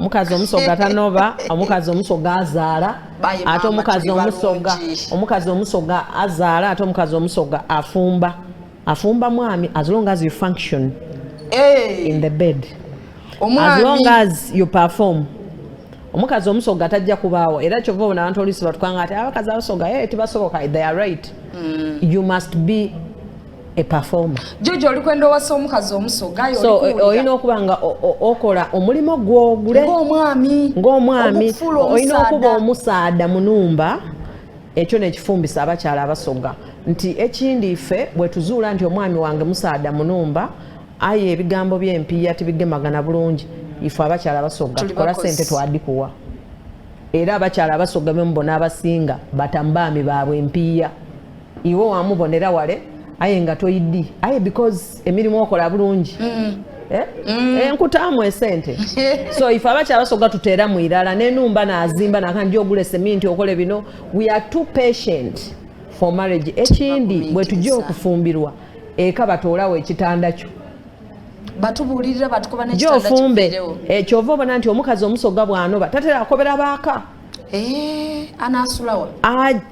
omukazi omusoga tanoba omukazi omusoga azaala ate omukazi omusoga azaala ate omukazi omusoga afumba mwami as long as you function in the bed as long as you perform omukazi omusoga tajja kubaawo era kyova obona abantu oluusi batukanga ati abakazi abasoga tebasoboka they are right you must be a performer. Jojo olikwenda owasa omukazi omusoga yo so oyina okuba nga okola omulimo gw'ogule ng'omwami oyina okuba omusaada mu nnumba ekyo nekifumbisa abakyala abasoga nti ekindi ife bwe tuzuula nti omwami wange musaada mu nnumba aye ebigambo by'empiya tibigemagana bulungi ife abakyala abasoga kola ssente twadikuwa era abakyala abasoga bemubona abasinga batambaami baabwe empiya iwe wamubonera wale aye nga toyiddi aye because emirimu okola bulungi enkutaamu esente so ife abakyala abasoga tuteera mu irala n'ennumba n'azimba nakandi ogula seminti okole bino we are too patient for marriage ekindi bwe tujja okufumbirwa eka batoolawo ekitanda kyo batubulirira batukuba n'ekitanda kyofumbe kyova obona nti omukazi omusoga bw'anoba tatera akobera baaka anasulawa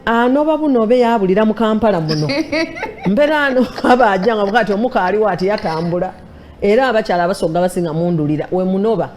anoba bunobe yabulira mu Kampala muno mbera ano abajanga bwati omukaaliwo ati yatambula era abakyala abasoga basinga mundulira we munoba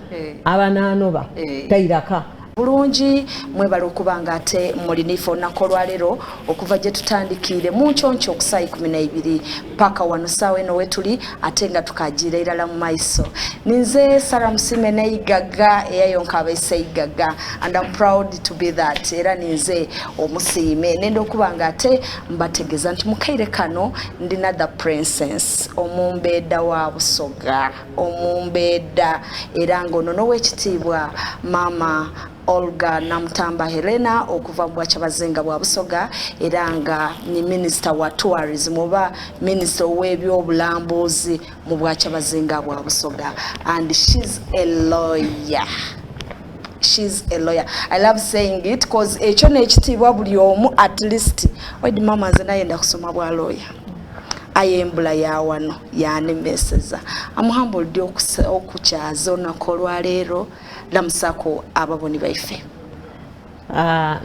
abananoba tairaka bulungi mwebale okuba nga ate mulinifa olunaku olwaleero okuva gye tutandikire mu nkyonki okusaayi 12 paka wano ssaawa eno wetuli ate nga tukagira irala mu maiso ninze Sarah Musime neigaga eyayonka abaiseigaga and I'm proud to be that era ninze omusiime nenda okuba nga ate mbategeza nti mukaire kano ndina the princess omumbeeda wa Busoga omumbeeda era ngono n'owekitiibwa mama Olga Namtamba Helena okuva Bwachabazinga bwa Busoga era nga ni minister wa tourism oba minister w'ebyobulambuzi mu Bwachabazinga bwa Busoga and she's a lawyer. I love saying it because ekyo nekitibwa buli omu at least wadi mama nze nayenda kusoma bwa lawyer ayembula ya wano yanemeseza amuhambolde okukyaza olunaku olwaleero lamusako ababoni baife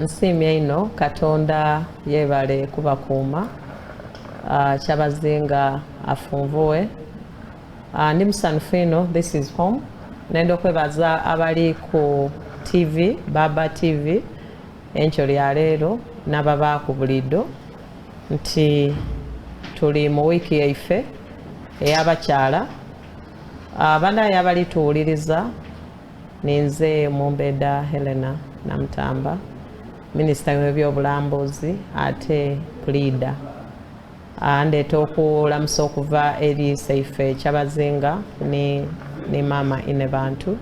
nsiimye ino Katonda yebale kubakuuma Kyabazinga afunvuwe ndi musanhufu ino this is home nenda okwebaza abali ku TV Baba TV enkyo lya leero n'ababa ku bulido nti tuli mu wiiki yaife ey'abakyala abanaye abali tuwuliriza ninze Mumbeeda Helena Namtamba minisita w'ebyobulambuzi ate pleader ndeeta okulamusa okuva eri seife Kyabazinga ne mama Inebantu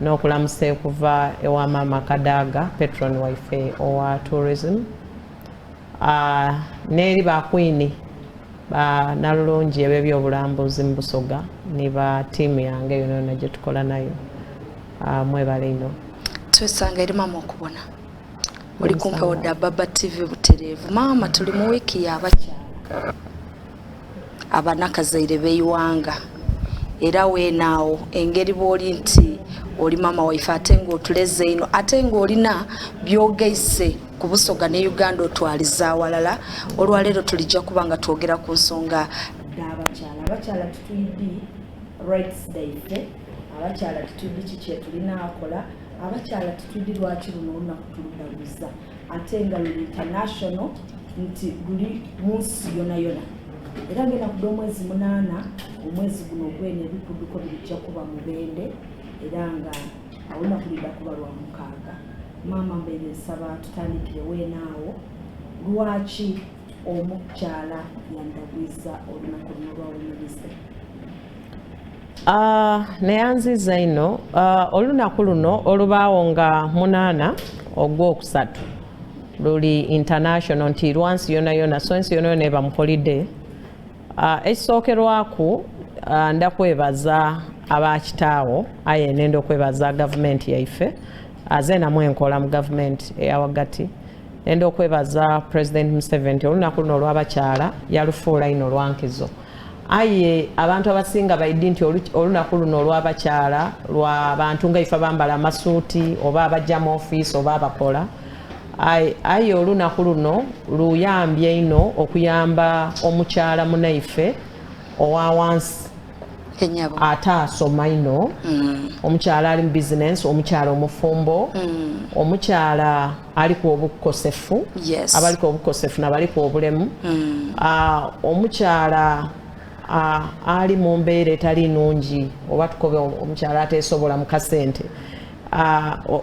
n'okulamusa okuva ewa mama Kadaga patron waife owa tourism n'eri bakwini banalulungi ebyobulambuzi mu Busoga ne ba tiimu yange yonna gye tukola nayo mwebale ino twesanga eri mama okubona muri kumpewo da Baba TV butereevu mama tuli mu wiiki y'abakyala abanakazaire b'eiwanga era weenaawo engeri bw'oli nti oli mama waife ate ng'otuleze ino ate ng'olina byogeise ku Busoga ne Uganda otwaliza awalala olwaleero tulijja kuba nga twogera ku nsonga abakyala tutuyidde rights dayfe abakyala tutudde kiki etulina akola abakyala tutudde lwaki luno olunaku tuludaguza ate nga luli international nti luli munsi yonayona era ngenda kudda omwezi 8 omwezi guno ogwene ebikudduko birijja kuba mubende era nga olunaku lidda kuba lwa 6 maama mbeere nsaba tutandikire weenaawo lwaki omukyala yandagwiza olunaku luno lwawunyirize neyanziza ino olunaku luno olubaawo nga 8 ogwokusatu luli international nti lwansi yonayona so ensi yonayona eba mu holiday ekisookerwaku ndakwebaza abakitaawo aye nenda okwebaza gavumenti yaife aze namwe enkola mu gavumenti eyawagati nenda okwebaza President Museveni olunaku luno olw'abakyala yalufuula ino lwankizo aye abantu abasinga baidi nti olunaku luno olw'abakyala lw'abantu nga ife bambala amasuuti oba abajja mu ofiisi oba abakola aye olunaku luno luyambye ino okuyamba omukyala munaife owa wansi ate asoma ino omukyala ali mu bizinesi omukyala omufumbo omukyala aliku obukosefu abaliku obukosefu nabaliku obulemu omukyala ali mu mbeera etali nnungi oba tukobe omukyala ateesobola mu kasente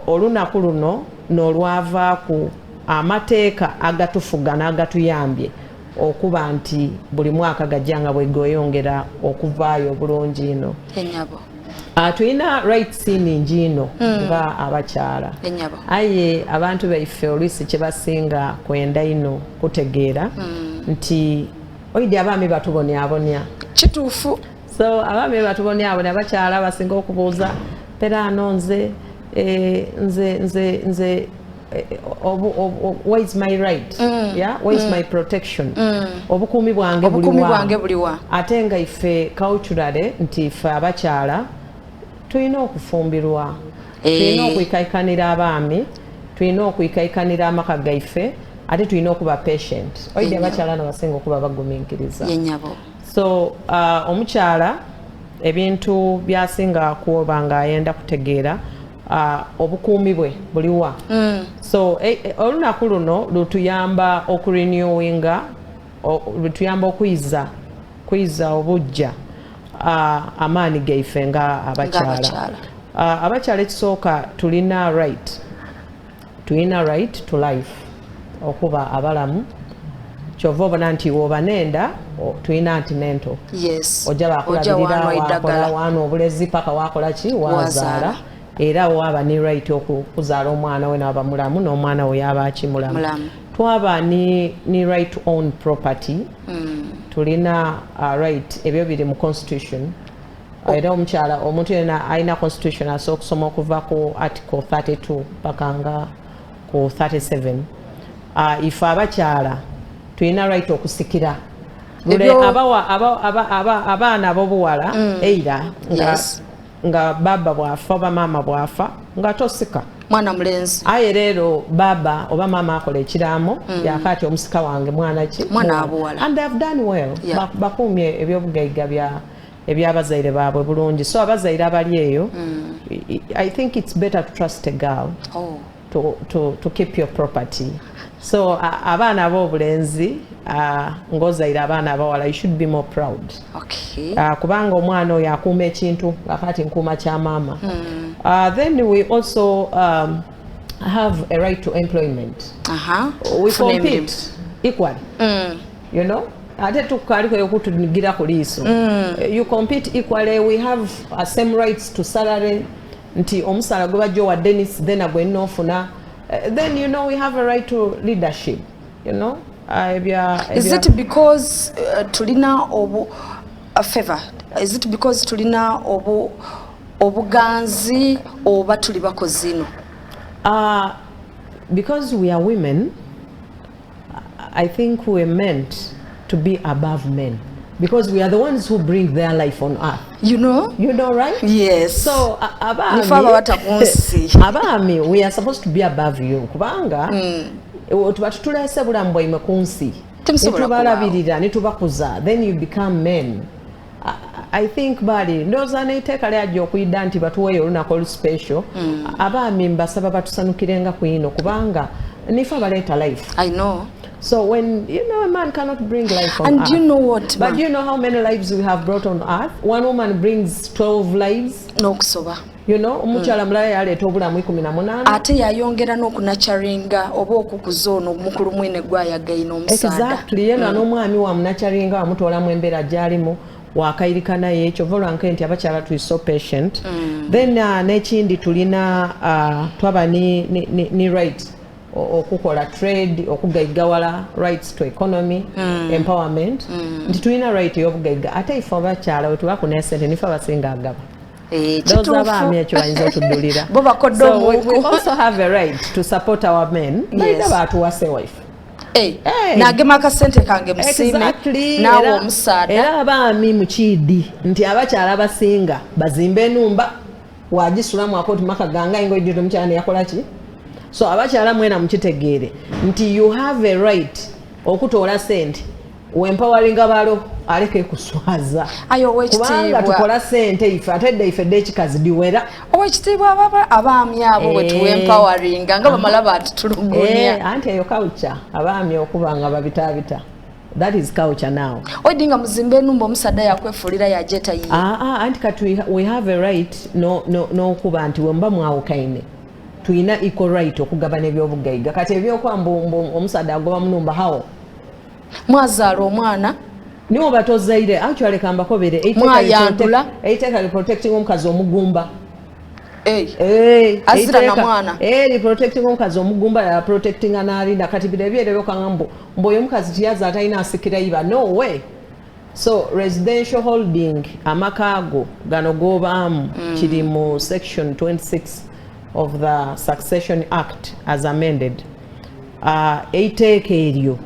olunaku luno n'olwavaaku amateeka agatufuga n'agatuyambye okuba nti buli mwaka gajja nga bwegweyongera okuvaayo obulungi ino tulina rights ningi ino nga abakyala aye abantu baife oluisi kyebasinga kwenda ino kutegeera nti oidi abaami batubonyabonya kituufu so abaami batubonyabonya abakyala basinga okubuuza perano nze where is my right yeah where is my protection obukuumi bwange buliwa ate nga ife culturally nti ife abakyala tulina okufumbirwa tulina okwikaikanira abaami tulina okwikaikanira amaka gaife ate tulina okuba patient oidi abakyala nabasinga okuba bagumiikiriza so omukyala ebintu byasinga kuoba nga ayenda kutegeera obukuumi bwe buliwa so olunaku luno lutuyamba okurenewinga lutuyamba okwiza obujja amaani gaife nga abakyala abakyala ekisooka tulina right to life okuba abalamu kyova obona nti woba nenda tulina antinento ojja bakulabirira wakola wano obulezi paka wakola ki wazaala era waba ni right okuzaala omwana we n'aba mulamu n'omwana we yaba akimulamu twaba ni right to own property tulina right ebyo biri mu constitution era omukyala omuntu yena alina constitution asobola okusoma okuva ku article 32 paka nga ku 37 ife abakyala tulina right okusikira abaana ab'obuwala eira nga baba bwafa oba mama bwafa nga tosika mwana mulenzi aye leero baba oba mama akola ekiraamo yakati omusika wange mwana ki mwana abuwala and they have done well bakumye ebyobugaiga ebyabazaire baabwe bulungi so abazaire abali eyo I think it's better to trust a girl to keep your property so abaana ab'obulenzi ngozaire abaana abawala you should be more proud kubanga omwana oyo akuuma ekintu akati nkuuma kya maama then we also have a right to employment we compete equally you know ate tukaliko yokutunigira ku liiso you compete equally we have same rights to salary nti omusala gwe bajja wa Dennis then agwenna ofuna then you know we have a right to leadership you know is it because tulina favor is it because tulina obuganzi oba tuli bakozi ino because we are women I think we're meant to be above men because we are the ones who bring their life on earth you know right yes so abami we are supposed to be above you kubanga tuba tutulese bulamu bwaime ku nsi netubalabirira netubakuza then you become men I think bali ndoza neiteeka lyajja okuyidda nti batuweeyo olunaku olu special abaami mbasaba batusanukirenga ku ino kubanga nife abaleeta life I know. So when you know a man cannot bring life on and earth. And you know what? But you know how many lives we have brought on earth? One woman brings 12 lives. N'okusoba. You know, omukyala mulala yaleeta obulamu 18. Ate yayongera n'okunacharinga oba okukuza ono omukulu mwine gwayagaina omusaada. Exactly. Yena n'omwami wa munacharinga wamutoolamu embeera gy'alimu wakayirika naye ekyo volwanke nti abakyala tuli so patient. Then n'ekindi tulina twaba ni right okukola trade okugaigawala rights to economy empowerment nti tulina right y'obugaiga ate ife abakyala we tubakuna esente nife abasinga agaba those abaami ekyo bayinza otudulira so we also have a right to support our men naye baatuwase wife nagema akasente kange musime nawe omusaada era abaami mukiidi nti abakyala abasinga bazimbe enumba wagisulamu akoti maka ganga ingo ejjo omukyala yakola ki so abakyala mwena mukitegeere nti you have a right okutoola sente empowering abalo aleke kuswaza kubanga tukola sente ife atedde ife dekikazi diwera owekitiibwa abaami abo bwe tuwa empowering nga bamala batutulugunya anti eyo culture abaami okuba nga babitaabita that is culture now odinga muzimbe enumba omusaadde yakwefuulira yajeta yiye anti kati we have a right n'okuba nti wemba mwawukaine tuyina equal right okugabana ebyobugaiga kati ebyokwamba omusaadde agoba munumba hawo mwazaala omwana niwo batozaire actually kambakobere eiteeka protecting omukazi omugumba azira na mwana protecting omukazi omugumba ya protecting analinda kati birebyokanga mboyo omukazi tiyaza atalina asikira iba no way so residential holding amakago gano gobaamu kiri mu section 26 of the Succession Act as amended eiteeka eryo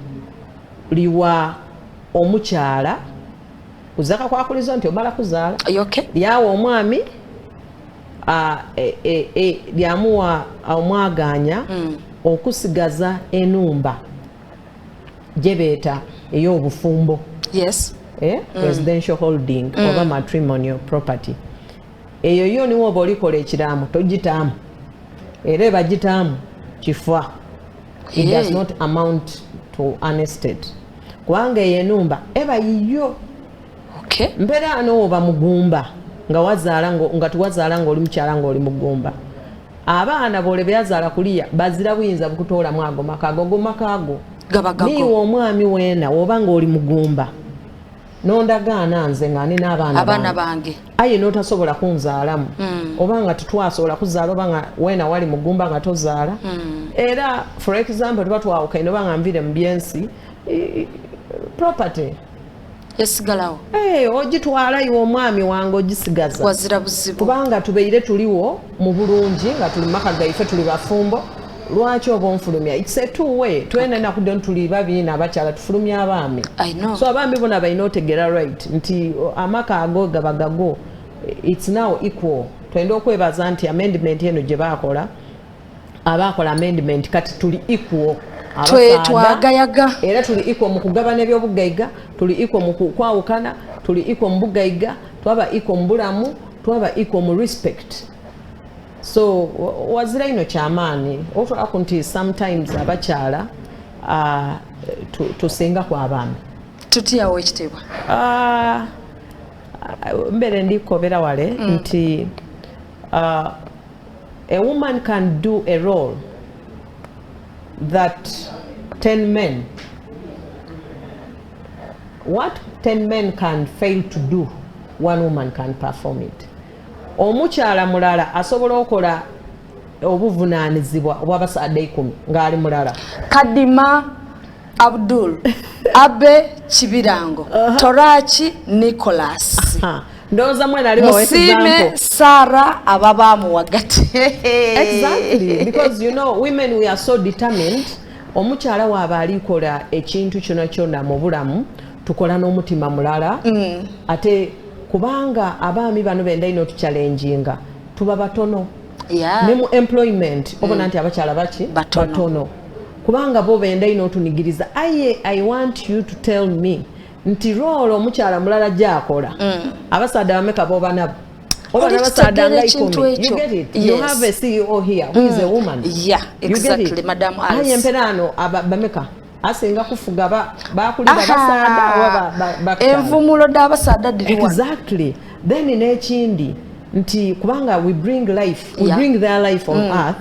liwa omukyala kuzaka kwakulizo nti omala kuzaala lyawa omwami lyamuwa omwaganya okusigaza enumba gyebeeta ey'obufumbo residential holding oba matrimonial property eyo yo niwo oba olikola ekiraamu togitaamu era ebagitaamu kifa it does not amount to an estate kubanga eyo enumba eba yiyo mbeera ano oba mugumba nga tuwazaala nga oli mukyala nga oli mugumba abaana boole beyazaala kuliya bazira buyinza bukutoolamu ago makaago gomakaago niiwe omwami weena woba nga oli mugumba nondagaana nze nga nina abaana bange aye notasobola kunzaalamu oba nga tetwasobola kuzaala oba nga weena wali mugumba nga tozaala era for example tuba twawukaine oba nga nvire mu byensi property yasigalawo ogitwala iwe omwami wange ogisigaza wazira buzibu kubanga tubeire tuliwo mu bulungi nga tuli maka gaife tuli bafumbo lwaki oba onfulumya it's a two way twenena kudde ntuli babiina abakyala tufulumya abaami so abaami bona balina otegera right nti amaka ago gabagago it's now equal twenda okwebaza nti amendment eno gye baakola abakola amendment kati tuli equal twagayaga era tuli equal mu kugabana ebyobugaiga tuli equal mu kwawukana tuli equal mu bugaiga twaba equal mu bulamu twaba equal mu respect so wazira ino kyamaani otwalaku nti sometimes abakyala tusinga ku abaami tutyawo ekitiibwa mbere ndikobera wale nti a woman can do a role that 10 men, what 10 men can fail to do, one woman can perform it. Omukyala mulala asobola okola obuvunaanyizibwa obw'abasaadde 10 ng'ali mulala. Kadima Abdul Abe Kibirango Torachi Nicholas Ndoza mwena ali Musime Sara ababamu wagati. Exactly, because you know women we are so determined. Omukyala waba alikola ekintu kyonna mu bulamu tukola n'omutima mulala ate kubanga abaami bano benda ino tuchallenginga tuba batono ne mu employment obona nti abakyala batono kubanga bo benda ino tunigiriza I want you to tell me nti role omukyala mulala gyakola abasaadde bameka bo banabo oba n'abasaadde nga 10 you get it you have a CEO here who is a woman exactly Madam Alice ayemperano bameka asenga kufuga bakulira basaada oba envumulo d'abasaada diriwa exactly then n'ekindi nti kubanga we bring life we bring their life on earth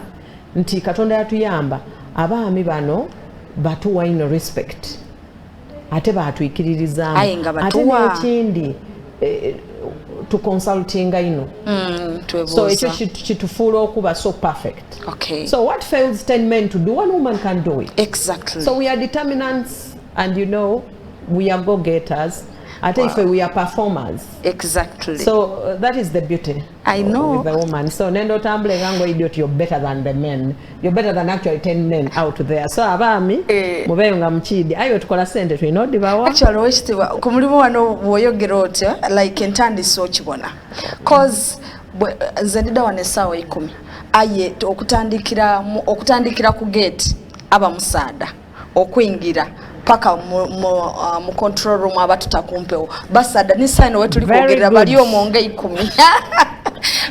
nti Katonda yatuyamba abaami bano batuwa ino respect ate batwikiririzamu ate n'ekindi to consulting ino so ekyo kitufuula okuba so perfect so what fails 10 men to do one woman can do it exactly so we are determinants and you know we are go-getters ate ife we are performers. Exactly. So that is the beauty. I know. With the woman. So nendo tambule gango idiot, you're better than the men. You're better than actually 10 men out there. So abami mubeyo nga mchidi ayo tukola sente twino dibawa. Actually wechitiwa kumulimu wano woyogera otya like entandise okibona. Cause zedida wanesawa 10 aye okutandikira ku gate aba musaada okuyingira paka mu control room abatutakumpewo basada ni sign we tuli kogerera bali omonge 10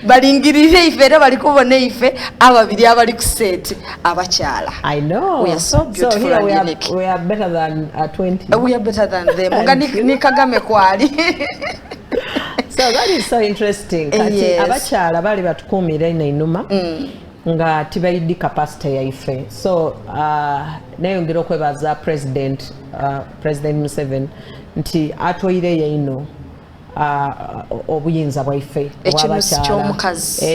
balingirire ife era bali kubona ife ababiri abali ku set abachala. I know. We are so beautiful. So here and we are better than 20. We are better than them. Ni Kagame kwali. So that is so interesting. Kati abachala bali batukumira inuma nga tibaidi capacity ya ife. So nayongera okwebaza President Museveni nti atoire yaino obuyinza bwaife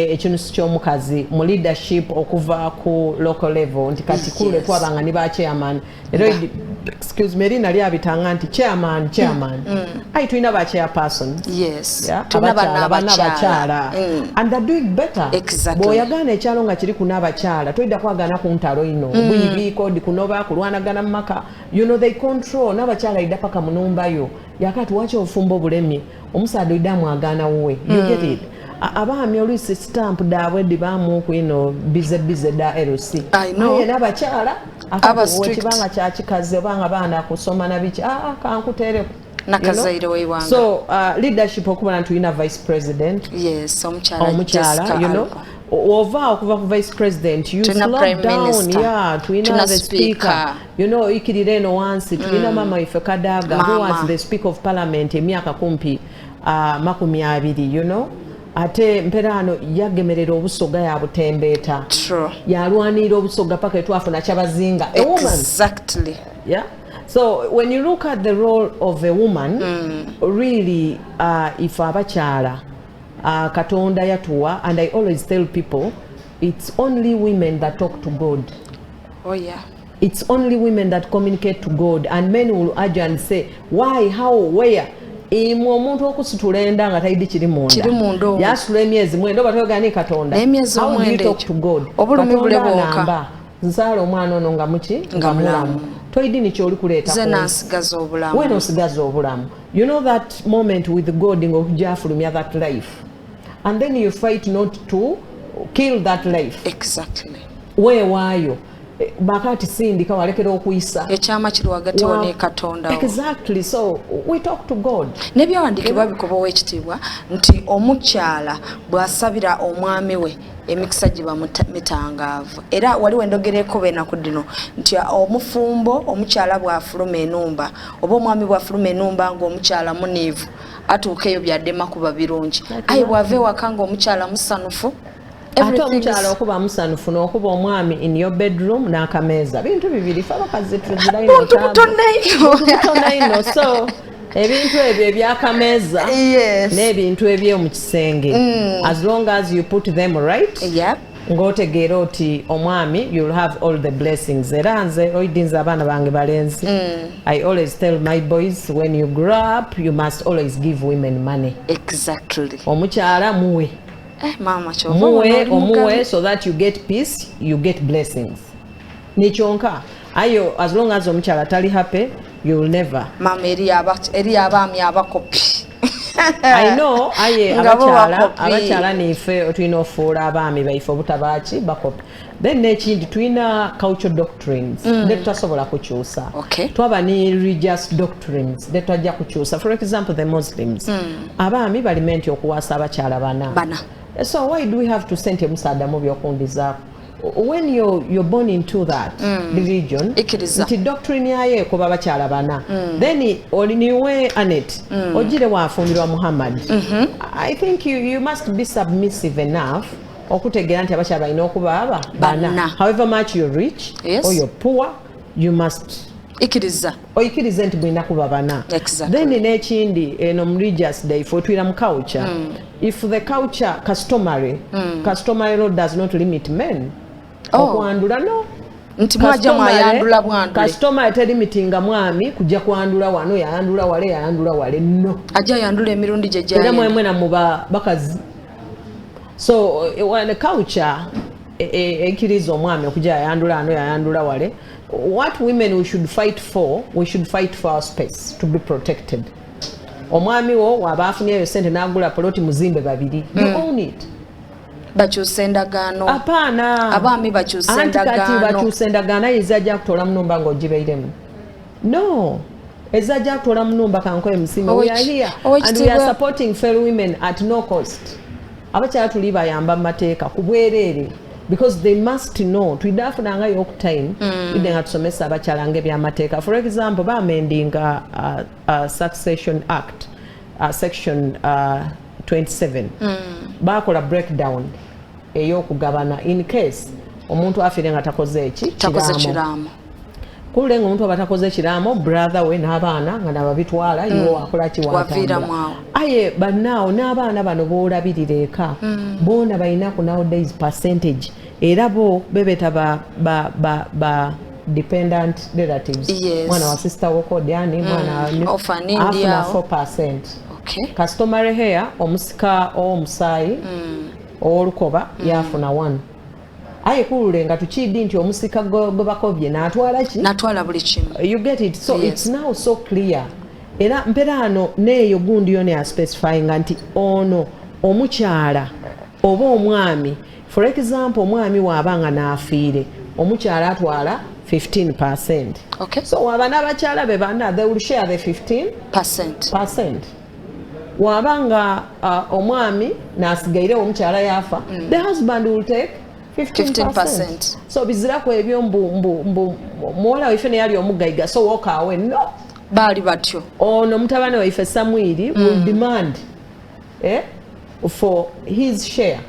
ekintu ky'omukazi mu leadership okuva ku local level nti kati kule twabanga ni ba chairman excuse me lina lyabitanga nti chairman ai tuina ba chairperson tuna bana and they're doing better. Exactly. Boyagana ekyalo nga kiri kuna abakyala toida kwagana ku ntalo ino bwibi kodi kunoba kulwanagana maka they control n'abakyala ida paka munumba yo yakati wache ofumbo bulemi omusaado idamu agana uwe you get it. Abaami oluisi stamp daabwe dibamu ku bize da LC I know n'abakyala akabanga kyakikaze obanga baana kusoma nabiki kankutere nakazaire weiwanga. So leadership okubona tuyina vice president omukyala ova okuva ku vice president you slow down tuyina the speaker ikirire eno wansi tuyina mama ife Kadaga who was the speaker of parliament emyaka kumpi 20 ate mperano yagemerera obusoga ya butembeeta yalwanira obusoga paka etwafuna kyabazinga a woman. Exactly. Yeah. So when you look at the role of a woman really if abakyala Katonda yatuwa, and I always tell people it's only women that talk to God. Oh yeah. It's only women that communicate to God, and men will urge and say why, how, where. Omuntu okusitulenda nga tayidi kiri munda yasula emyezi mwenda batogani Katonda. How do you talk to God? Obulumi buleboka nzala omwana ono nga muki nga mulamu toyidi ni kyoli kuleeta zena nsigaza obulamu wena osigaza obulamu. You know that moment with God ng'okujafulumya that life, and then you fight not to kill that life. Exactly. Weewaayo bakati sindika walekera okuyisa ekyama kiri wagati wa ne Katonda. Exactly. So we talk to God. Nebyawandikibwa bikobawo ekitiibwa nti omukyala bw'asabira omwami we emikisa giba mitangaavu. Era waliwo endogereko benaku dino nti omufumbo omukyala bw'afuluma enumba oba omwami bw'afuluma enumba ng'omukyala muniivu atuukeyo byaddema kuba birungi. Ayi bw'ava ewaka ng'omukyala musanufu ate omukyala okuba musanufu n'okuba omwami in your bedroom n'akameeza bintu bibiri fe abakazi tuziraino so ebintu ebyo ebyakameeza n'ebintu eby'omu kisenge as long as you put them right ng'otegeera oti omwami you'll have all the blessings. Era nze oidinza abaana bange balenzi I always tell my boys when you grow up you must always give women money. Exactly. Omukyala muwe mama omuwe so that you get peace, you get blessings. Nichonka ayo as long as omukyala tali happy you will never. Mama eri abaami abakopi I know aye abakyala nife tulina ofuula abaami baife obutabaki bakopi. Then nekindi tulina cultural doctrines netutasobola kukyusa. Twaba ni religious doctrines netwajja kukyusa. For example the Muslims abaami balina enti okuwasa abakyala bana. So why do we have to send omusaada mu byokundiza? When you're born into that religion, nti doctrine yaye kuba bakyala bana. Then oliniwe Anet ojire wafumbirwa Muhammad. I think you must be submissive enough okutegeera nti abakyala balina okuba bana. However much you're rich or you're poor, you must oikiriza nti bulina kuba bana. Then n'ekindi eno mu religious day for twira mu culture. If the culture customary law does not limit men okwandula nti mwaja mwayandula bwandule customer aterimitinga mwami kujja kwandula wano yayandula wale no ajja yandula emirundi gye gyali era mwemwe na muba bakazi so when culture ekkiriza omwami okujja yayandula wale what women we should fight for our space to be protected omwami wo waba afunyeyo sente n'agula poloti muzimbe babiri you own it bakyusa endagaano apaana abaami bakyusa endagaano kati bakyusa endagaano ezajja kutola munumba ng'ogibeiremu no ezajja kutola munumba kankoye musime we are here and we are supporting fellow women at no cost abakyala tuli bayamba mu mateeka ku bwereere because they must know tuidafunanga yok time idenga tusomesa abakyala ng'ebyamateeka for example bamending succession act section 27 bakola breakdown ey'okugabana in case omuntu afiire nga takoze kiramo kulenga omuntu aba takoze kiramo brother we n'abaana nga nababitwala iwo wakola kiwatambula aye bannaawo n'abaana bano boolabirira eka boona balinaku nowadays percentage era bo bebeta ba dependent relatives mwana wa sister wokodiani mwana afuna 4%. Customary hair omusika omusaayi olukoba yafuna 1 aye kululenga tukidi nti omusika gobakobye natwala buli kimu you get it so it's now so clear era mperano neyo gundi yone ya specifying nti ono omukyala oba omwami for example omwami wabanga nafiire omukyala atwala 15%. So waba n'abakyala be bana they will share the 15%. Wabanga omwami nasigaire omukyala yafa the husband will take 15%. So bizira ku ebyo mbu muwala waife ne yali omugaiga so wokawe no bali batyo ono mutabane waife Samwiri will demand for his share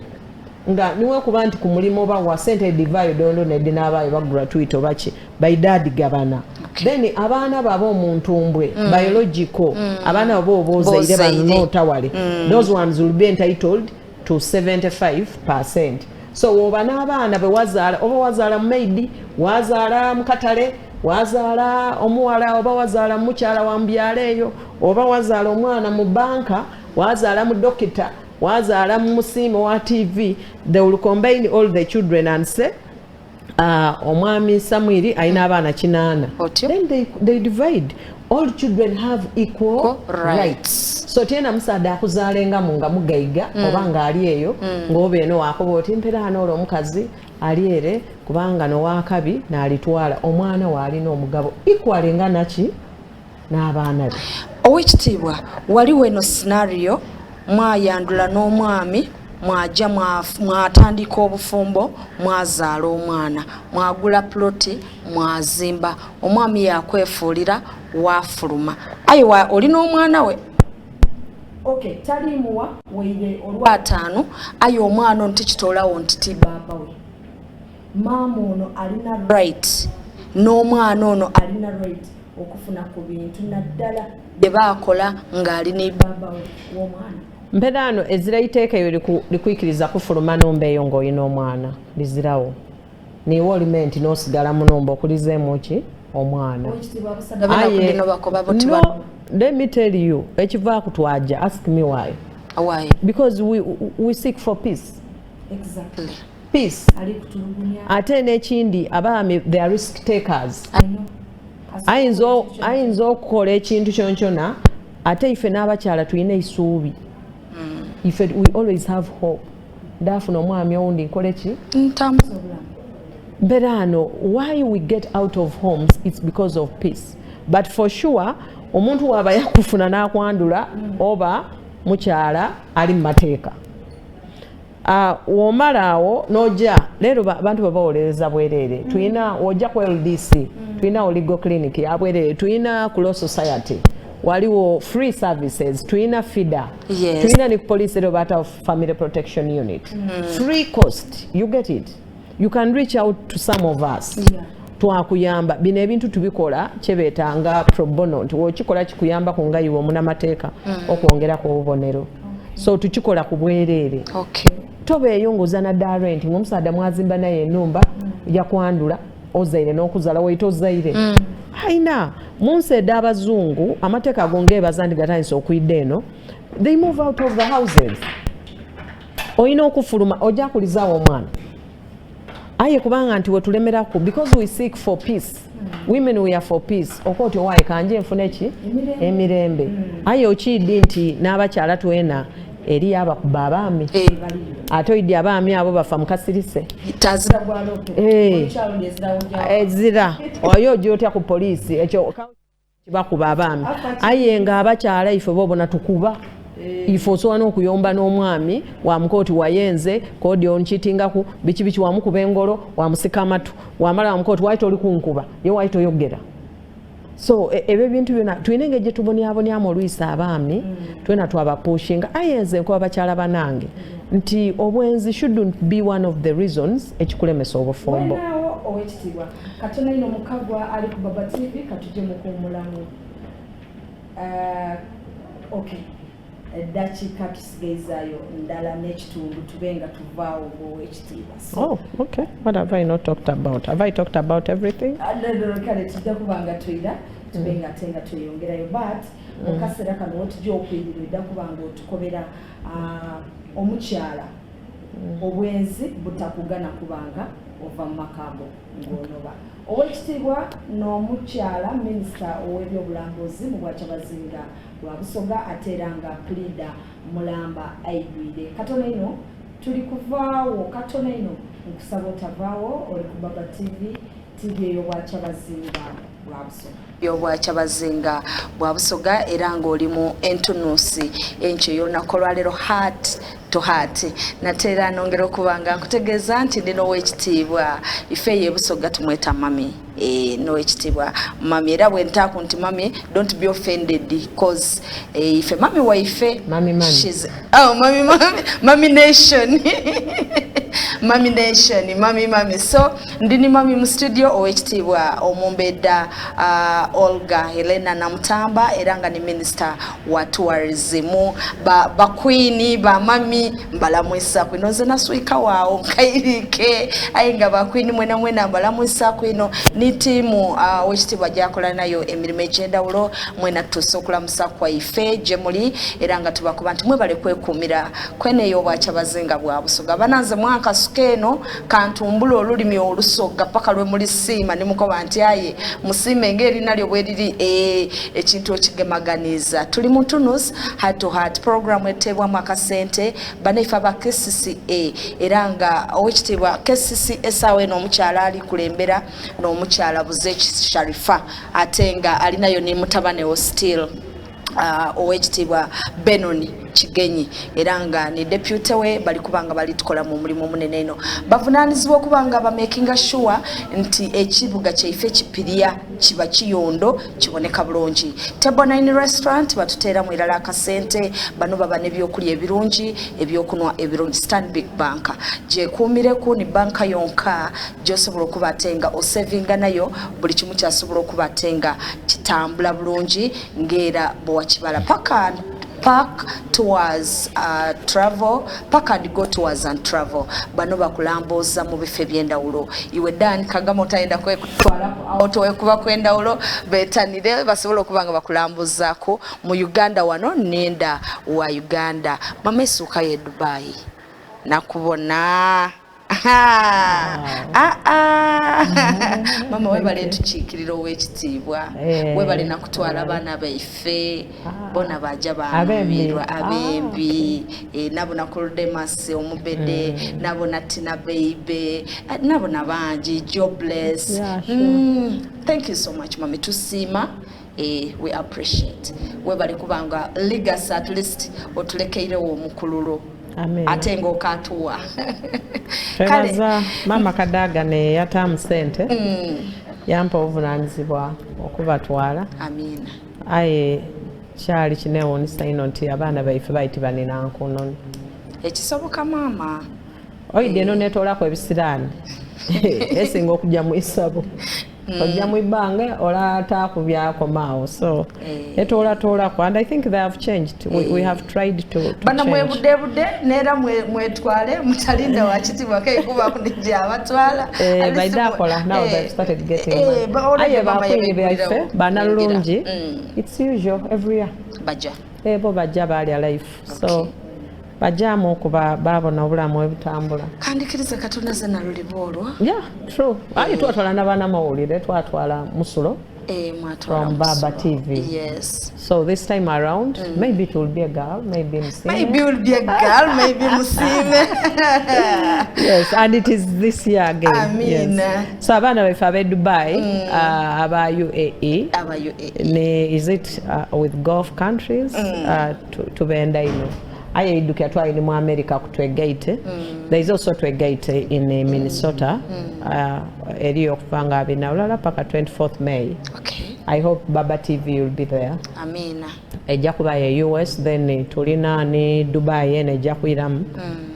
nga niwe kuba nti ku mulimu oba wa sente divide dondo nedde n'abaayo ba gratuity obachi by dad gabana then abaana babo omuntu mbwe biological abaana babo obozaire bano tawale those ones will be entitled to 75%. So oba n'abaana be wazaala oba wazaala maid wazaala mukatale wazaala omuwala oba wazaala mukyala wa mbyaleeyo oba wazaala omwana mu banka wazaala mu dokita wazaala mu musiimo wa TV they will combine all the children and say omwami Samwiri alina abaana 8 then they divide all children have equal rights. So tena musada akuzaalenga munga mugaiga obanga ali eyo ng'obeeno wakoba oti mpera hano omukazi ali ere kubanga no wakabi n'alitwala omwana waalina omugabo equal nga naki n'abaana be. Owekitiibwa waliwo eno scenario mwayandula n'omwami mwaja mwatandika obufumbo mwazaala omwana mwagula ploti mwazimba omwami yakwefuulira wafuluma ayiwa olina omwana we talimuwa weire olwataano aye omwana ono tikitoolawo nti ti baaba we maama ono alina right n'omwana ono alina right okufuna ku bintu naddala bye baakola ng'ali ne baaba we w'omwana. Mpedano ezirayiteeka eyo likuikiriza kufuluma nomba eyo ng'olina omwana lizirawo niwo olimenti n'osigala mu nomba okulizeemu ki omwana. No, let me tell you ekiva kutwaja ask me why. Because we seek for peace. Exactly. Peace. Ate n'ekindi abaami they are risk takers. Ayinza okukola ekintu kyonkona ate ife n'abakyala tulina eisuubi. If we always have hope. Dafuna omwami owundi nkole ki? Berano, why we get out of homes, it's because of peace. But for sure, omuntu waba yakufuna n'akwandula oba mukyala ali mu mateeka. Womalawo noja lero bantu babawolereza bwerere tulina ojja ku LDC tulina legal clinic ya bwerere tulina ku Law Society waliwo free services tulina FIDA tulina ni police of family protection unit free cost you get it you can reach out to some of us twakuyamba bino ebintu tubikola kyebetanga pro bono nti wokikola kikuyamba ku ngayiwo omunamateeka okwongera ku obubonero so tukikola ku bwerere tobeeyongoza na direct ng'omusaada mwazimba naye ennumba ya kwandula ozaire n'okuzala wayita ozaire aina munsi edda abazungu amateeka ago ng'ebaza ndi gatandise okuyidde eno they move out of the houses oyina okufuluma ojja kulizaawo omwana aye kubanga nti wetulemeraku because we seek for peace women we are for peace okooti owaaye kanje nfune ki emirembe aye okiiddi nti n'abakyala twena eri abakuba abaami ate oyidde abaami abo bafa mukasirise ezira oyo gyotya ku poliisi ekyo kibakuba abaami aye nga abakyala ife boobona tukuba ife osobola n'okuyomba n'omwami wamukooti wayenze kodi onkitingaku biki wamukuba engolo wamusika amatu wamala wamukooti waayita oli kunkuba ye waayita oyogera so ebyo ebintu byonna tulina engeri gye tubonyabonyamu oluyisa abaami twena twabapushinga ayenze nkuba bakyala banange nti obwenzi shouldn't be one of the reasons ekikulemesa obufumbo owekitiibwa katono ino Mukagwa ali ku Baba TV katuje mukuumulamu okay eddakiika tusigaizayo ndala n'ekitundu tubenga tuvaawo owekitiibwa. Oh, okay. What have I not talked about? Have I talked about everything? Kale tujja kubanga twira tubenga ate nga tweyongerayo but mu kaseera kano tujja okwirira edda kubanga otukobera omukyala obwenzi butakugana kubanga ova mu makago ng'onoba owekitiibwa n'omukyala minisita ow'ebyobulambuzi mu Bwakyabazinga lwa Busoga ate era nga Pulida Mulamba aigwire katono ino tuli kuvaawo katono ino nkusaba otavaawo oli ku Baba TV eyo Bwakyabazinga lwa Busoga Bwakyabazinga bwa Busoga era ng'oli mu entunuusi enkyo y'olunaku olwaleero heart to heart natera nongera okubanga nkutegeeza nti ndi n'owekitiibwa ife ye Busoga tumweta mami n'owekitiibwa mami era bwe ntaaku nti mami don't be offended because ife mami waife she's mami nation mami nation mami so ndini mami mu studio owekitiibwa omumbedda Olga Helena Namutamba era nga ni minister wa tourism ba queen ba mami mbalamwisa kwino nze naswika waawo nkairike ayinga ba queen mwena mbalamwisa kwino ni timu owekitiibwa gyakola nayo emirimu egy'enjawulo mwena tusokulamusa kwa ife gyemuli era nga tubakuba nti mwebale kwekuumira kweneyo Obwakyabazinga bwa Busoga bananze mwankasuka eno kantumbula olulimi olusoga paka lwe muli siima ne mukoba nti aye musiime ng'erina lyo bwe liri ekintu okigemaganiza tuli mu Tunis heart to heart program etebwamu akasente banaife aba KCCA era nga owekitiibwa KCCA sawe n'omukyala ali kulembera n'omukyala Buzeeki Sharifa ate nga alinayo ne mutabane o still owekitiibwa Benoni Kigenyi era nga ni deputy we bali kubanga bali tukola mu mulimu munene eno bavunaanizibwa okubanga ba making sure nti ekibuga kyaife kipirya kiba kiyondo kiboneka bulungi. Table 9 restaurant batuteera mu irala akasente bano baba n'ebyokulya ebirungi ebyokunwa ebirungi. Stanbic Bank gyekuumireku ni banka yonka gy'osobola okuba atenga osevinga nayo buli kimu kyasobola okuba atenga kitambula bulungi ng'era bwewakibala paka Park tours travel park and go tours and travel bano bakulambuza mu bife by'endawulo iwe Dan Kagamo tayenda kwekutwala auto ekuba kwendawulo betanire basobola okubanga bakulambuzaako mu Uganda wano nenda wa Uganda mamesuka ye Dubai nakubona mama webale tukiikirira owekitiibwa webale nakutwala abaana baife bona bajja bamirwa abembi nabo nakurudemas omubede nabo natina baby nabo nabangi jobless thank you so much mami tusiima we appreciate webale kubanga legacy at least otulekeirewo omukululo atenga okatuwa twebaza mama Kadaga ne yatamu sente yampa obuvunaanyizibwa okubatwala amina aye kyali kinewuunyisa ino nti abaana baife bayitibwa nina nkunoni ekisoboka maama oyidde eno netolako ebisiraani esinga okujja mu isabo ojja mu ibbanga olata kubyako so etola and I think they have changed. We have tried to bana mwebudde nera mwetwale mutalinda wakitibwa kai kuba kunijja abatwala by that now they've started getting aye bakwibya bana lulungi it's usual every year bajja bo bajja bali alive so bajamu kuba babona obulamu ebitambula kandikiriza katonda zena lulibolwa yeah true aye twatwala n'abaana mawulire twatwala musulo from Baba TV. Yes. So this time around, maybe it will be a girl, maybe Musime. Maybe it will be a girl, maybe Musime. Yes, and it is this year again. I mean. Yes. So abana befa Dubai, aba UAE. Aba UAE. Is it with Gulf countries to benda ino? Aye idukia twali mu America kutwegate. There is also twegate in Minnesota. Eri okufanga binawulala paka 24th May. Okay. I hope Baba TV will be there. Amina. Ejja kuba ya US, then tulina ni Dubai ene ejja kuiramu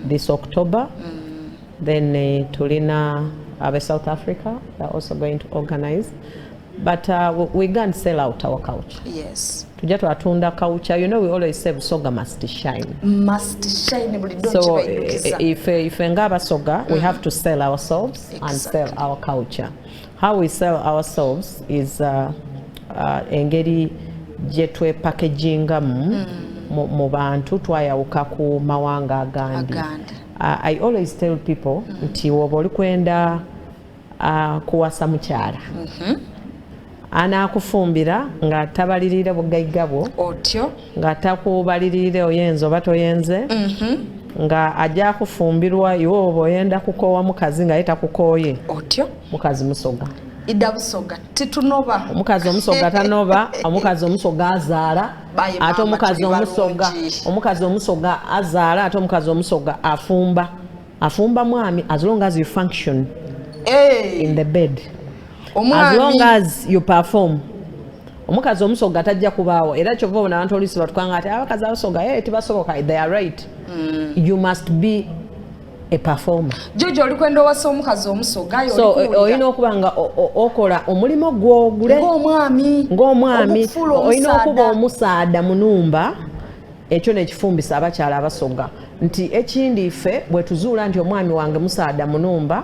this October. Then tulina South Africa, they're also going to organize. But we can't sell out our culture. Yes. Tujja twatunda culture. You know, we always say Busoga must shine. Must shine. So if ngaba Soga, we have to sell ourselves and sell our culture. How we sell ourselves is engeri gye twepackaginga mu bantu twayawuka ku mawanga agandi. I always tell people nti woba oli kwenda kuwasa mukyala anaakufumbira nga tabalirire bugayga bwo otyo nga takubalirire oyenza oba toyenze nga ajja kufumbirwa iwe oba oyenda kukoowa mukazi nga yetakukooye otyo mukazi musoga idda busoga titunoba omukazi omusoga tanoba omukazi omusoga azaala ate omukazi omusoga azaala ate omukazi omusoga afumba mwami as long as you function in the bed. As long as you perform. Omukazi omusoga tajja kubaawo era kyova obona abantu olisi batukanga ati abakazi abasoga tibasoboka. They are right. You must be a performer. Jojo oli kwenda owasa omukazi omusoga yo so oyina okuba nga okola omulimo gw'ogule ng'omwami oyina okuba omusaada mu nnumba. Ekyo nekifumbisa abakyala abasoga nti ekindi ffe bwe tuzuula nti omwami wange musaada mu nnumba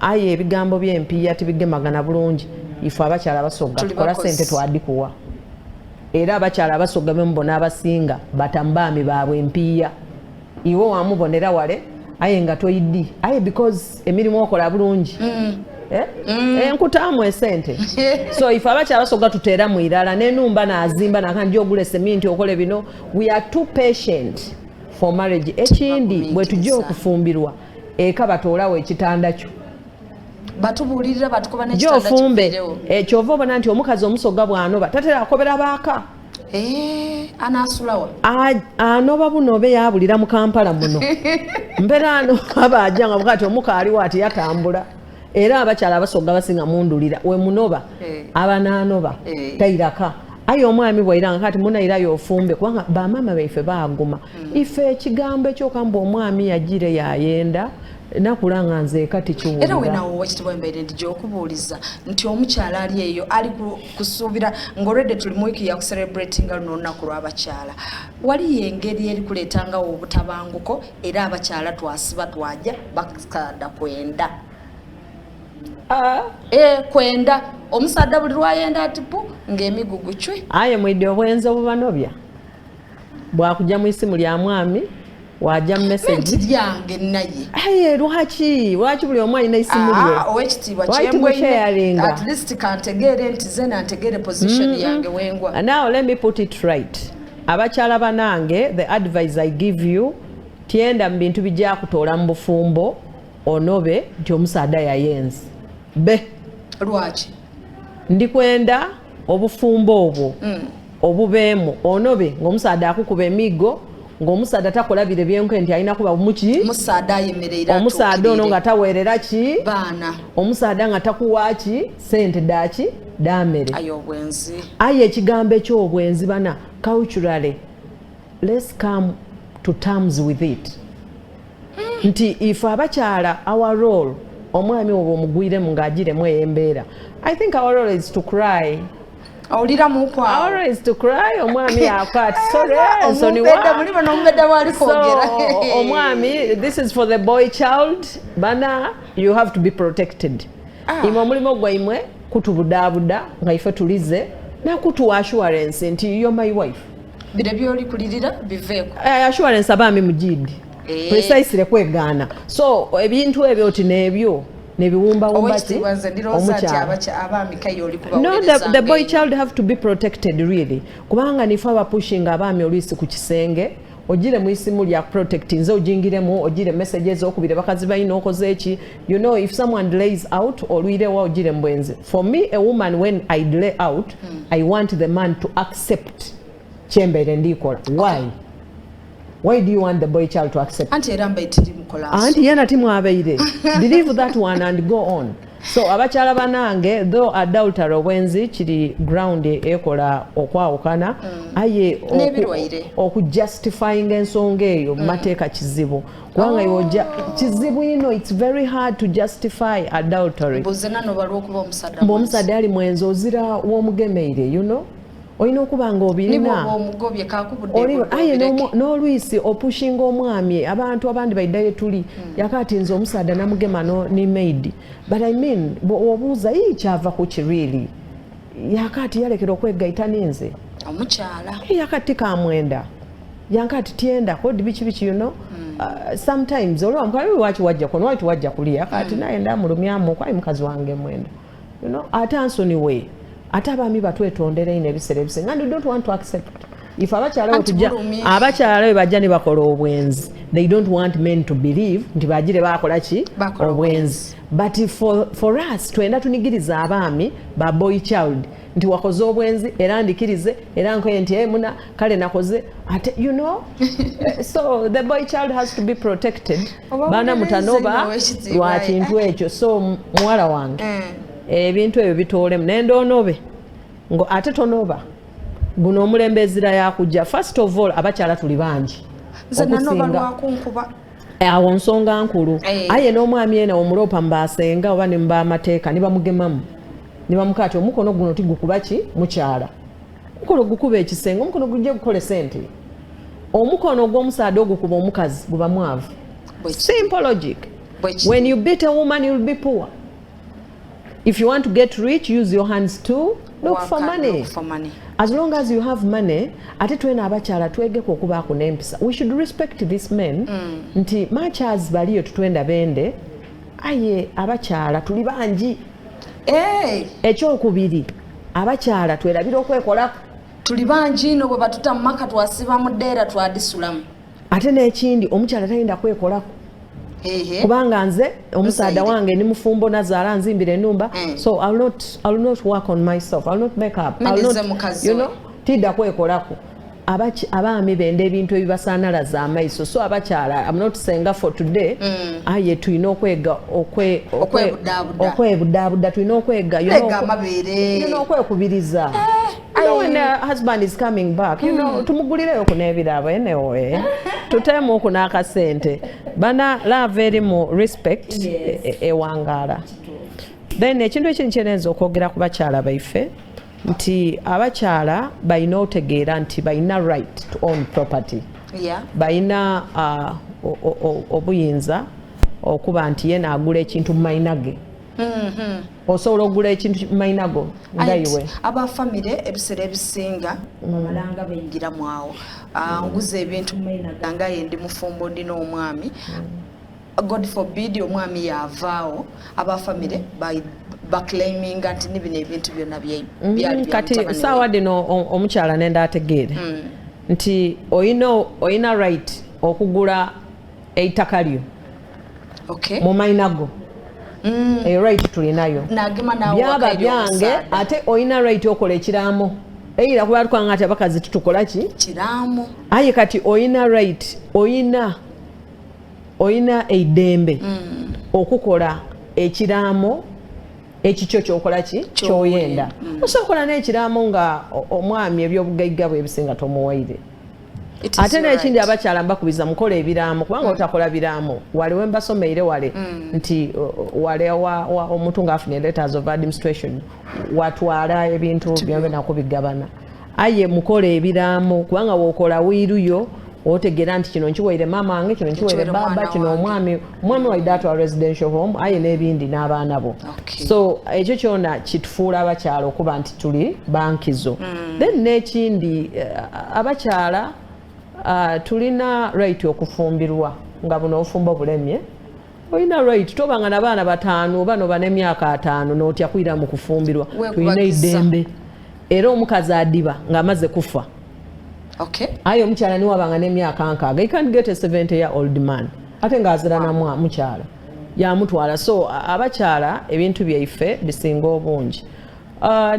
aye ebigambo by'empiya tibigemagana bulungi ife abakyala abasoga tukola ssente twadikuwa era abakyala abasoga bemubona abasinga batambaami baabwe empiya iwe wamubonera wale aye nga toyiddi aye because emirimu okola bulungi enkutaamu esente so ife abakyala abasoga tuteera mu irala n'ennumba n'azimba nakandi ogula seminti okole bino. We are too patient for marriage. Ekindi bwe tujja okufumbirwa eka batoolawo ekitanda kyo batubulirira batukoba n'ekitanda kyofumbe ekyova obona nti omukazi omusoga bw'anoba tatera akobera baaka anaasulawa anoba buno obe yabulira mu Kampala muno mbeera ano abajja nga bukati omukaaliwo ati yatambula era abakyala abasoga basinga mundulira we munoba abanaanoba tairaka aye omwami bwairanga kati munairayo ofumbe kubanga bamaama baife baaguma ife ekigambo ekyokamba omwami yagire yayenda nakulanga nze kati kiwulira era wenawo wakitibwa embeere ndi gyokubuuliza nti omukyala ali eyo ali kusuubira ng'olwedde tuli mu wiiki ya kucelebratinga luno olunaku lw'abakyala wali yengeri eri kuleetangawo obutabanguko era abakyala twasiba twajja bakaada kwenda kwenda omusaadda buli lwayenda atipu ng'emigugu cwe aye mwidde obwenzi obubanobya bwakujja mu isimu lya mwami wajja message lyange naye aye lwaki buli omu alina isimu lye owekitiibwa kyembwe at least kantegeere nti ze nantegeere position yange wengwa. Now let me put it right. Abakyala banange, the advice I give you, tienda mu bintu bijja kutoola mu bufumbo onobe nti omusaada yayenze lwaki ndikwenda obufumbo obwo obubeemu onobe ng'omusaada akukuba emigo ng'omusaada takolabire byenke nti alina kuba muki musaada ayemereera omusaada ono nga taweerera ki baana omusaada nga takuwa ki sente daki damere ayo obwenzi aye ekigambo eky'obwenzi bana culturally let's come to terms with it nti if abakyala our role omwami obo omugwiremu ng'agiremu ey'embeera. I think our role is to cry. Awulira mukwa. Our role is to cry. Omwami akwati. Sorry. Omwami, this is for the boy child. Bana, you have to be protected. Imwe mulimo gwaimwe kutubudabuda nga ife tulize na kutu assurance nti you're my wife. Bire byoli kulirira biveeko. Assurance abaami mujidi. Precisely kwegana. So ebintu ebyo oti nebyo nebiwumba wumbati omukyala. No, the boy child have to be protected really. Kubanga nifa pushing abaami olwisi ku kisenge ojire mu isimu lya protect nze ojingiremu ojire messages okubire bakazi bayina okoze eki. You know, if someone delays out olwire wa ojire mbwenze. For me, a woman, when I delay out, I want the man to accept chembere ndikola. Why? Why do you want the boy child to accept? Auntie Ramba itiri mukola. Auntie yana timu abeire. Believe that one and go on. So abachala banange though adultery wenzi chiri ground ekola okwawukana aye oku justifying ensonga eyo mateeka kizibu kubanga yoja kizibu ino it's very hard to justify adultery. Bozena no balwokuba omusada. Omusada ali mwenzo ozira womugemeire, you know. Oyina okubanga obirina omugobye kakubudde aye n'olwisi opushinga omwami abantu abandi baiddayo tuli yakati nze omusada namugema ni maid, but I mean obuuza kyava ku kirili yakati yalekera okwegaita ninze omukyala yakati kamwenda yankati tienda kodi bichi you know. Sometimes olwa mukali wachi wajja kono wachi wajja kuli yakati naenda mulumyamu kwa mukazi wange mwenda, you know, atansoni we atabami batwetondera ine bisere bisenga and don't want to accept. If abakyala bajja ne bakola obwenzi, they don't want men to believe nti bagire bakola ki obwenzi. But for us twenda tunigiriza abaami ba boy child nti wakoze obwenzi era ndikirize era nkoye nti muna kale nakoze ate, you know. So the boy child has to be protected. Bana mutanoba lwa kintu ekyo. So muwala wange ebintu ebyo bitolemu nendoonobe ngo ate tonoba guno omulembezira yakujja. First of all abakyala tuli bangi awo nsonga nkulu aye n'omwami ena omulopa mbasenga oba ne mba amateeka ne bamugemamu ne bamukati omukono guno tigukuba ki mukyala mukono gukuba ekisenge omukono gujje gukole sente omukono gw'omusaada ogukuba omukazi guba mwavu. Simple logic. When you beat a woman you'll be poor. If you want to get rich, use your hands to look for money. As long as you have money, ate twena abakyala twegeko okubaako n'empisa. We should respect these men. Nti much as baliyo tutwenda bende, aye abakyala tuli bangi. Ekyokubiri abakyala twerabira okwekolako. Tuli bangi no bwe batuta mu maka twasiba mu ddeera twadisulamu. Ate n'ekindi omukyala tayinda kwekolako. Kubanga nze omusaada wange ni mufumbo nazaala nzimbire ennumba, so I'll not work on myself, I'll not make up, I'll not, you know, tidda kwekolako. Abaami bende ebintu ebibasaanalaza amaiso. So abakyala, I'm not saying for today, aye tulina okwega okwebudaabuda tulina okwega okwekubiriza. You know, when a husband is coming back, you know, tumugulireyo kunebirabo anyway. Tutemu kunaka sente. Bana love erimu respect ewangala. Then ekintu ekincheneza okwogera ku bakyala baife nti abakyala balina otegeera nti balina right to own property. Balina obuyinza okuba nti yena agula ekintu mu mayina ge. Osobola okugula ekintu mu mayina go nga iwe. Abafamile ebiseera ebisinga abalanga bayingiramu awo. Nguza ebintu mu mayina gange aye ndi mufumbo ndina omwami. God forbid omwami yavaawo abafamile baclaiminga nti nibino ebintu byonna byali kati saawa dino omukyala nenda ategeere nti oyina right okugula eitaka lyo mu mayina go. Right tulinayo byaba byange ate oyina right okola ekiraamo eyira kuba tukanga ati abakazi tutukola ki kiraamo aye kati oyina right oyina eidembe okukola ekiraamo ekikyo kyokola ki kyoyenda. Osobola n'ekiraamo nga omwami ebyobugagga bwe bisinga tomuwaire. ate n'ekindi abakyala mbakubiza mukola ebiraamo kubanga otakola biraamo wale we mbasomeire wale nti wale omuntu ng'afuna letters of administration watwala ebintu byombe nakubigabana aye mukola ebiraamo kubanga wokola wiiruyo otegera nti kino nkiweire mama wange kino nkiweire baba kino omwami waidde atwala residential home aye n'ebindi n'abaana bo so ekyo kyona kitufuula abakyala okuba nti tuli bankizo then n'ekindi abakyala tulina right okufumbirwa nga buno ofumba obulemye olina right tobanga n'abaana bataano oba noba n'emyaka 5 n'otya kwira mu kufumbirwa tulina eddembe era omukazi adiba ng'amaze kufa ayo omukyala niwe abanga n'emyaka 6 you can't get a 70-year-old man ate ng'azira na mukyala yamutwala so abakyala ebintu byaife bisinga obungi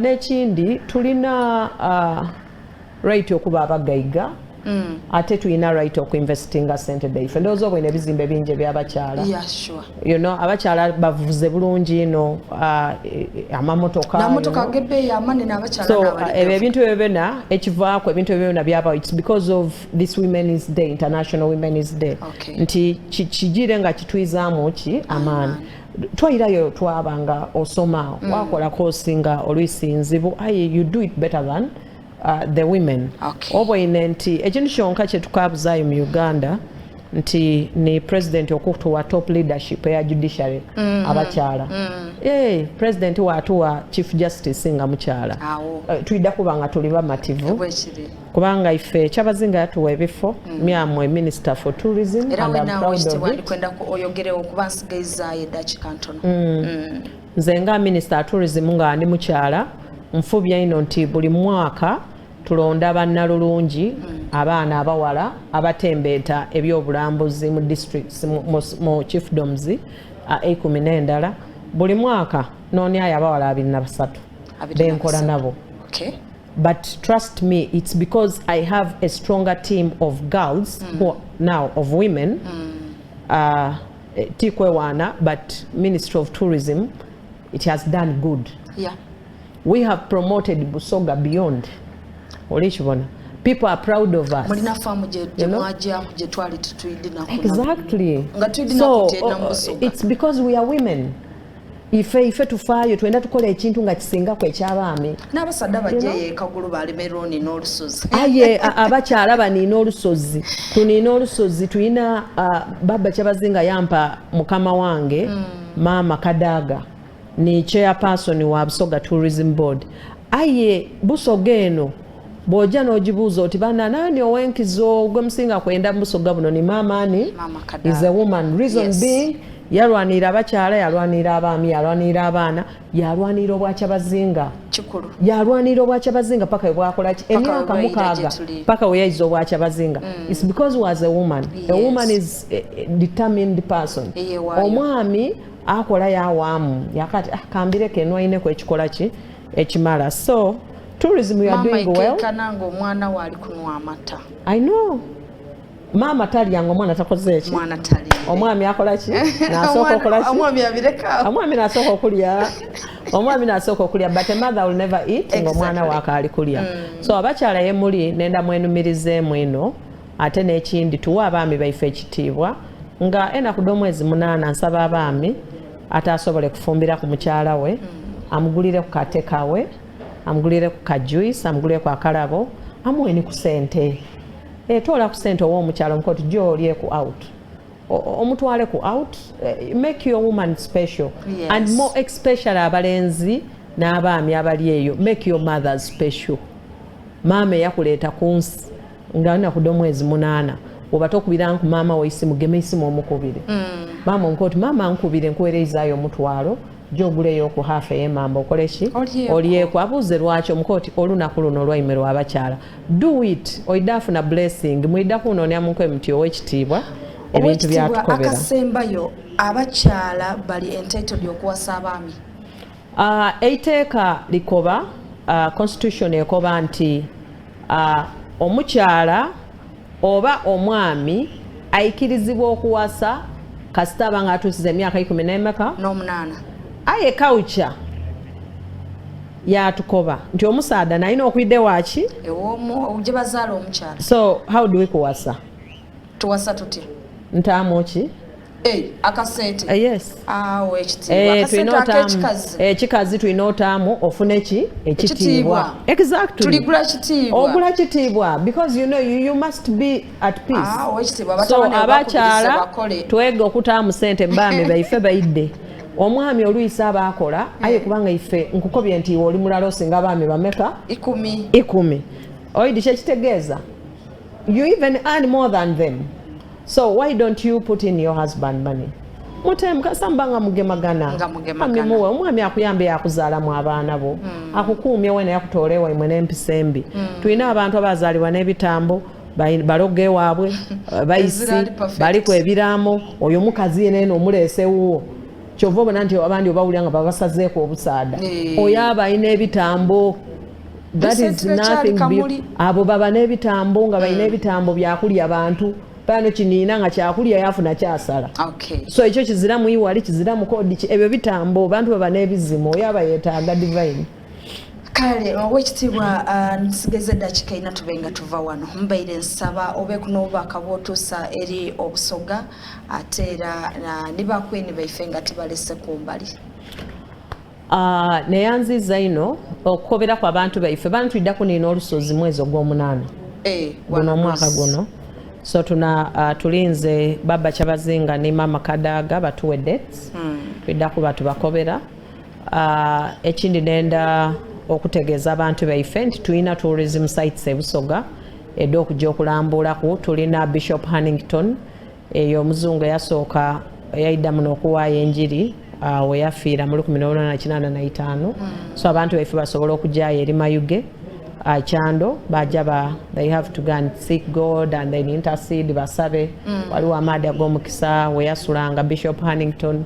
n'ekindi tulina right okuba abagaiga ate tulina right okuinvestinga sente dhaife ndowooza obwine ebizimbe bingi ebyabakyala abakyala bavuze bulungi ino amamotoka so ebyo ebintu ebyo byonna ekivaako ebintu ebyo byonna byaba it's because of this women's day international women's day nti kijire nga kitwizaamu ki amaani twayirayo twabanga osoma wakola kosi nga olwisinzibu aye you do it better than the women obwine nti ekintu kyonka kyetukabuzaayo mu Uganda nti ni president okutuwa top leadership eya judiciary abakyala president watuwa chief justice nga mukyala tuida kubanga tuli bamativu kubanga ife kyabazinga yatuwa ebifo myamwe minister for tourism and I'm proud of it nze nga minister tourism nga ndi mukyala nfubya ino nti buli mwaka tulonda bannalulungi abaana abawala abatembeeta ebyobulambuzi mu districts mu chiefdoms 10 buli mwaka noonyayo abawala 23 benkola nabo but trust me it's because I have a stronger team of girls who now of women tikwewaana but Ministry of Tourism it has done good we have promoted Busoga beyond olekibona people are proud of us mulina famu je mwaje kuje twali tutuidina exactly so it's because we are women ife tufaayo twenda tukola ekintu nga kisinga kwe ky'abaami n'abasadde baje kagulu balemeroni n'olusozi aye abakyala banina olusozi tunina olusozi tuyina baba kyabazinga yampa mukama wange mama Kadaga ni chairperson wa Busoga Tourism Board aye Busoga eno boja n'ogibuuza oti bana nani owenkizo gwe musinga kwenda Busoga buno ni mama ani is a woman reason being yalwanira abakyala yalwanira abaami yalwanira abaana yalwanira obwakyabazinga kikulu yalwanira obwakyabazinga paka bwakola ki emyaka 6 paka we yayizo obwakyabazinga it's because was a woman a woman is a determined person omwami akola yawamu yakati kambireke nwaine ku ekikola ki ekimala so tourism we are doing well kanango mwana wali kunwa amata I know mama tali yango mwana takoze eki mwana tali omwami akola ki nasoko okola ki omwami abireka omwami nasoko okulya omwami nasoko okulya but a mother will never eat ngo mwana wakali kulya so abakyala yemuli nenda mwenumirize mweno ate n'ekindi tuwa abaami baife ekitiibwa nga ena kudo mwezi 8 nsaba abaami atasobole kufumbira ku mukyala we amugulire ku katekawe amugulire ku kajuice amugulire ku akalabo amweni ku sente tola ku sente ow'omukyalo mukoti gy'olye ku out omutwale ku out make your woman special and more especially abalenzi n'abaami abali eyo make your mothers special maama yakuleeta ku nsi nga alina kudo mwezi 8 oba tokubira nku maama weisimu geme isimu omukubire maama omukoti maama nkubire nkuweerezaayo omutwalo joguleyo ku hafe y'emamba okoleki olyeko abuuze lwaki omukoti olunaku luno olwaimerwa abakyala do it oidafuna blessing mwida kunoonya munku emiti ow'ekitiibwa ebintu byatukobera akasembayo abakyala bali entitled okuwasa abaami eiteeka likoba constitution ekoba nti omukyala oba omwami aikirizibwa okuwasa kasita abanga atuusiza emyaka 18 n'omunaana aye culture yatukoba nti omusaada nalina okwidde waki gye bazaala omukyala. So how do we kuwasa? Tuwasa tutya? Ntaamu ki? Akasente. Yes. Tulina otaamu. Ekikazi tulina otaamu ofune ki? Ekitiibwa. Exactly. Tuligula kitiibwa. Ogula kitiibwa because you must be at peace. So abakyala twege okutaamu sente bambi baife bayidde. Omwami oluyisa abakola aye kubanga ife nkukobye nti oli mulalo singa abaami bameka 10. Oyidi kyekitegeeza you even earn more than them, so why don't you put in your husband money? Mutemukasambanga mugemagana amimuwe omwami akuyambe yakuzaalamu abaana bo akukuumye wena yakutolewa imwe n'empisa embi. Tulina abantu abazaalibwa n'ebitambo baloge waabwe bayisi baliko ebiraamo oyo mukazi yeneno omuleesewo kyova obona nti abandi obawulira nga babasazeeko obusaada oyo aba alina ebitambo. That is nothing. Abo baba n'ebitambo nga balina ebitambo byakulya abantu pano kiniina nga kyakulya yafuna kyasala. So ekyo kizira muyiwali kizira mukodi ebyo bitambo bantu baba n'ebizimu oyo aba yeetaaga divine. Kale owekitibwa nsigeze dakika ina tubenga tuva wano mbaire nsaba obeku n'obubaka bw'otuusa eri obusoga ate era nibakweni baife nga tibalese kumbali. Neyanziza ino okukobera kwa bantu baife bantu iddako nina olusozi mwezi ogw'omunaana guno omwaka guno. So tulinze Baba Kyabazinga ne Mama Kadaga batuwe dates tuiddako batubakobera. Ekindi nenda okutegeeza abantu baife nti tulina tourism sites e Busoga edda okujja okulambulaku. Tulina Bishop Hannington eyo omuzungu yasooka yayidda muno okuwaayo enjiri we yafiira mu 1985. So abantu baife basobola okujjayo eri Mayuge Kyando bajja they have to go and seek God and then intercede basabe. Waliwo amaadi ag'omukisa we yasulanga Bishop Hannington.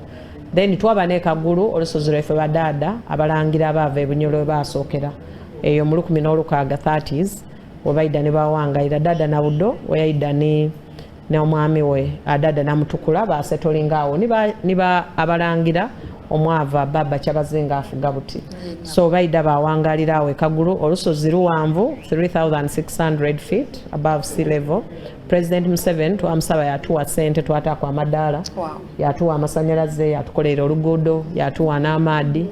Then twaba ne Kagulu olusozi lwaife badaada abalangira abaava ebunyolo we baasookera eyo mu 1930s we bayidda ne bawangayira dada na Buddo we yayidda ne omwami we adada namutukula basetolinga awo niba abalangira omwava Baba Kyabazinga afuga buti. So bayidda bawangalira awo Kagulu olusozi luwanvu 3600 feet above sea level. President Museveni twamusaba yatuwa sente twataako amadaala yatuwa amasanyalaze yatukolera oluguudo yatuwa n'amaadi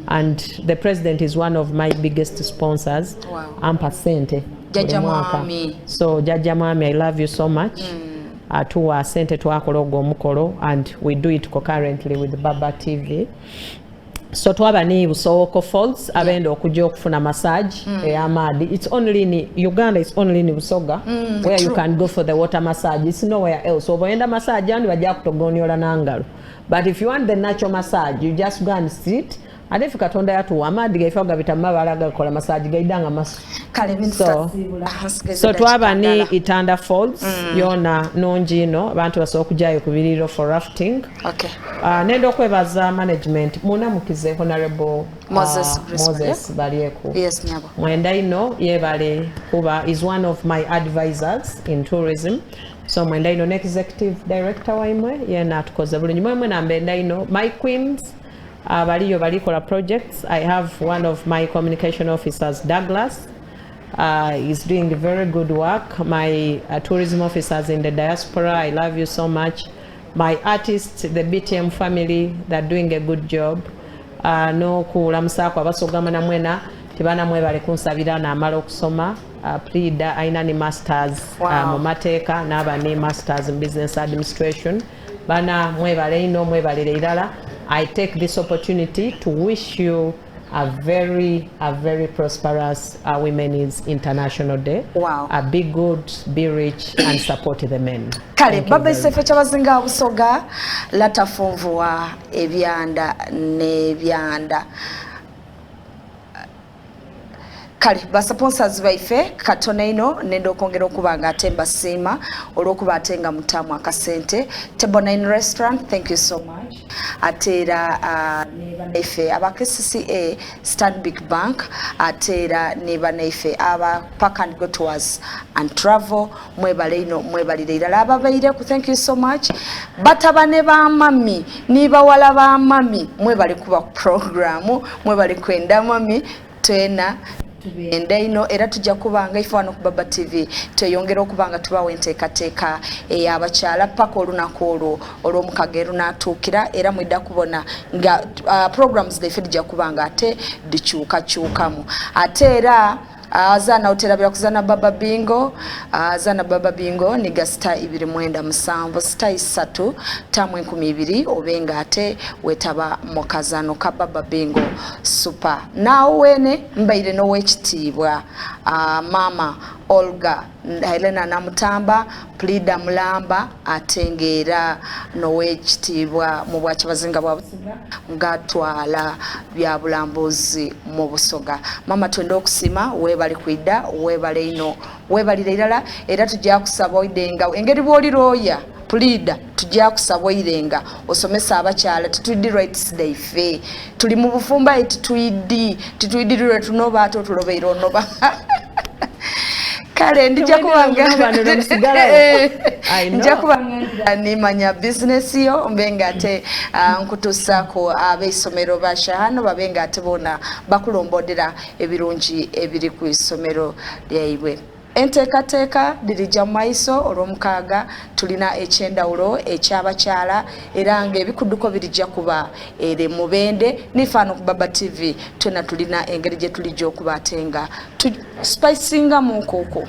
and the president is one of my biggest sponsors. Ampa sente Jajja Mwami. So Jajja Mwami, I love you so much. Atuwa sente twakola ogwo omukolo and we do it concurrently with Baba TV. So twaba ni Busowoko Falls abenda okujja okufuna massage ey'amaadi. It's only in Uganda, it's only in Busoga where you can go for the water massage. It's nowhere else. So oboyenda massage andi bajja kutogonyola n'angalo. But if you want the natural massage, you just go and sit. Ate ffe Katonda yatuwa amaadi gaife gabita mabala gakola massage gaidanga masu. So twaba ni Itanda Falls yona nungi ino abantu basobola okujjayo ku biriro for rafting. Nenda okwebaza management munamukize Honorable Moses Balieku. Mwenda ino yebale kuba is one of my advisors in tourism. So mwenda ino ne executive director waimwe yena atukoze bulungi mwemwe nambenda ino my queens baliyo balikola projects. I have one of my communication officers Douglas is doing very good work. My tourism officers in the diaspora, I love you so much. My artists, the BTM family, they're doing a good job. No kulamusako abasogama na mwena tibana mwe bali kunsabira na amala okusoma Prida aina ni masters mu mateeka n'aba ni masters in business administration bana mwe bale ino mwe balire irala. I take this opportunity to wish you a very prosperous Women's International Day. Be good, be rich, and support the men. Kale Baba Isefe Kyabazinga Busoga latafunvuwa ebyanda n'ebyanda. Kale sponsors baife katona ino nendo okongera okubanga atemba sima olwokuba atenga mutamu akasente. Table 9 Restaurant, thank you so much. Atera neife aba KCCA Stanbic Bank atera neba neife aba Park and Go Tours and Travel mwebale ino mwebalire irala ababaire ku thank you so much. Batabane ba mami niba wala ba mami mwebale kuba program mwebale kwenda mami twena tubende ino era tujja kubanga ifano ku Baba TV tweyongera okubanga tubawe enteekateeka ey'abakyala paka olunaku olwo olw'omukaga lunaatuukira era mwidda kubona nga programs dhaife dijja kubanga ate dikyukakyukamu ate era Zana uterabira kuzana Baba Bingo Zana Baba Bingo ni gasita 297 sita 3 tamwe 12 obenga ate wetaba mukazano ka Baba Bingo super nawe wene mbaire no wekitibwa mama Olga Helena Namutamba Plida Mulamba atengera no wekitibwa mu bwakibazinga bwa Busoga ngatwala bya bulambuzi mu Busoga mama twende okusima webali kwida webale ino webalira irala era tujja kusaba oidenga engeri bwoli roya Plida tujja kusaba oirenga osomesa abakyala tutudi rights day fe tuli mu bufumba tituidirire tunoba ato tulobeiro noba kale ndija kubanga njja kubanga nimanya business yo mbenga ate nkutusako abeisomero bashahano babenga ate bona bakulombodera ebirungi ebiri ku isomero lyaibwe enteekateeka dirija mu maiso olw'omukaaga tulina ekyendawulo ekyabakyala era nga ebikudduko birijja kuba ere mubende nifaano ku Baba TV twena tulina engeri gye tulijja okuba ate nga spicinga mu nkooko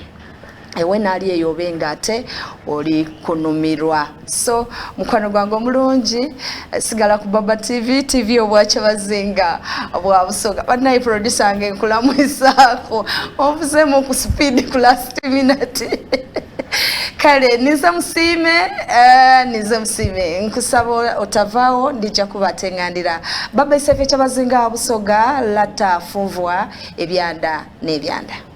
ewe naali eyo obenga ate oli kunumirwa so mukwano gwange omulungi sigala ku Baba TV obwakyabazinga bwa Busoga banaye producer nge nkulamu isaako onvuzemu ku speed ku last minute kale nize musime nkusaba otavao ndija kubatengandira Baba isefe kyabazinga Busoga lata fuvwa ebyanda n'ebyanda